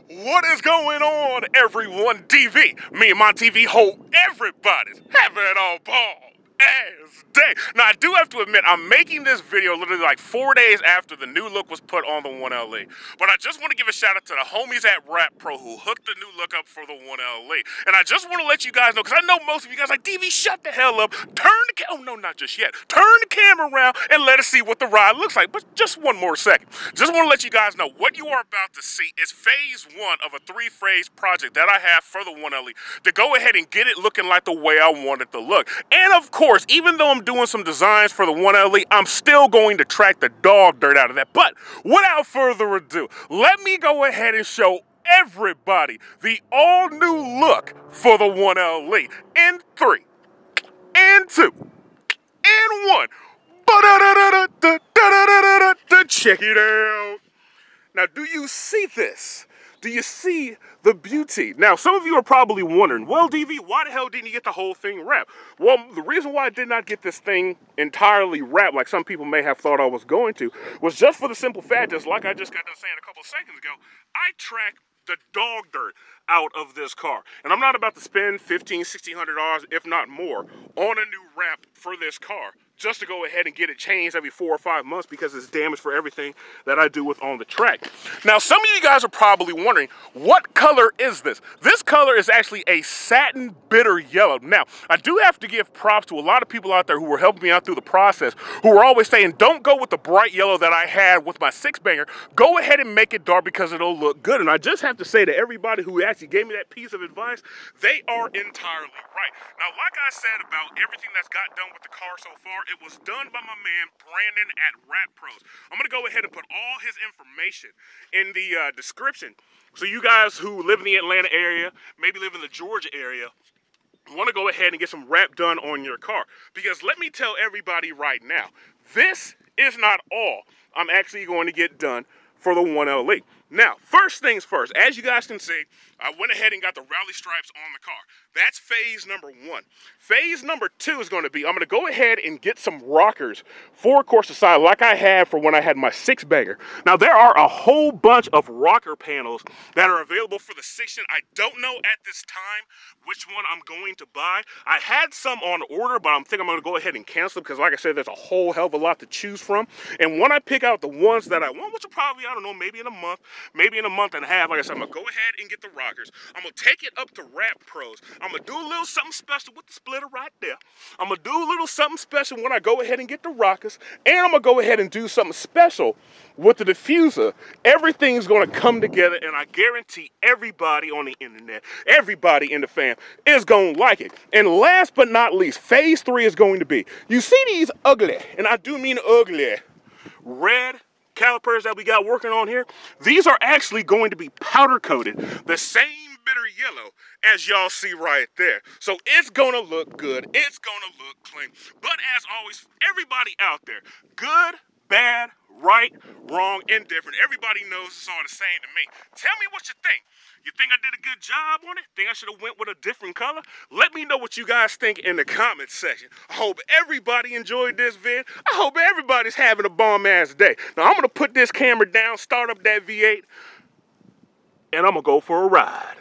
What is going on, everyone? DV, me and my TV hope everybody's having it all ball ass day. Now, I do have to admit, I'm making this video literally like 4 days after the new look was put on the 1LE. But I just want to give a shout out to the homies at Rap Pro who hooked the new look up for the 1LE. And I just want to let you guys know, because I know most of you guys are like, DV, shut the hell up. Oh no, not just yet. Turn the camera around and let us see what the ride looks like. But just one more second. Just want to let you guys know what you are about to see is phase 1 of a 3-phase project that I have for the 1LE to go ahead and get it looking like the way I want it to look. And of course, even though I'm doing some designs for the 1LE, I'm still going to track the dog dirt out of that. But without further ado, let me go ahead and show everybody the all-new look for the 1LE in 3, and 2, and 1. Check it out. Now, do you see this? Do you see the beauty? Now, some of you are probably wondering, well, DV, why the hell didn't you get the whole thing wrapped? Well, the reason why I did not get this thing entirely wrapped, like some people may have thought I was going to, was just for the simple fact, just like I just got done saying a couple seconds ago, I track the dog dirt out of this car. And I'm not about to spend $1,500, $1,600, if not more, on a new wrap for this car, just to go ahead and get it changed every 4 or 5 months because it's damaged for everything that I do with on the track. Now, some of you guys are probably wondering, what color is this? This color is actually a satin bitter yellow. Now, I do have to give props to a lot of people out there who were helping me out through the process, who were always saying, don't go with the bright yellow that I had with my 6-banger. Go ahead and make it dark because it'll look good. And I just have to say to everybody who actually gave me that piece of advice, they are entirely right. Now, like I said about everything that's got done with the car so far, it was done by my man Brandon at Rap Pros. I'm going to go ahead and put all his information in the description. So you guys who live in the Atlanta area, maybe live in the Georgia area, want to go ahead and get some wrap done on your car. Because let me tell everybody right now, this is not all I'm actually going to get done for the 1LE. Now, first things first, as you guys can see, I went ahead and got the rally stripes on the car. That's phase number 1. Phase number 2 is going to be, I'm going to go ahead and get some rockers for, of course, the side like I had for when I had my 6-banger. Now, there are a whole bunch of rocker panels that are available for the 6th gen. I don't know at this time which one I'm going to buy. I had some on order, but I'm thinking I'm going to go ahead and cancel because, like I said, there's a whole hell of a lot to choose from. And when I pick out the ones that I want, which will probably, I don't know, maybe in a month, maybe in a month and a half, like I said, I'm going to go ahead and get the rockers. I'm going to take it up to Rap Pros. I'm going to do a little something special with the splitter right there. I'm going to do a little something special when I go ahead and get the rockers. And I'm going to go ahead and do something special with the diffuser. Everything's going to come together, and I guarantee everybody on the internet, everybody in the fam is going to like it. And last but not least, phase 3 is going to be, you see these ugly, and I do mean ugly, red calipers that we got working on here? These are actually going to be powder coated the same bitter yellow as y'all see right there. So it's gonna look good, it's gonna look clean. But as always, everybody out there, good, bad, right, wrong, indifferent, everybody knows it's all the same to me. Tell me what you think. You think I did a good job on it? Think I should have went with a different color? Let me know what you guys think in the comments section. I hope everybody enjoyed this vid. I hope everybody's having a bomb-ass day. Now, I'm going to put this camera down, start up that V8, and I'm going to go for a ride.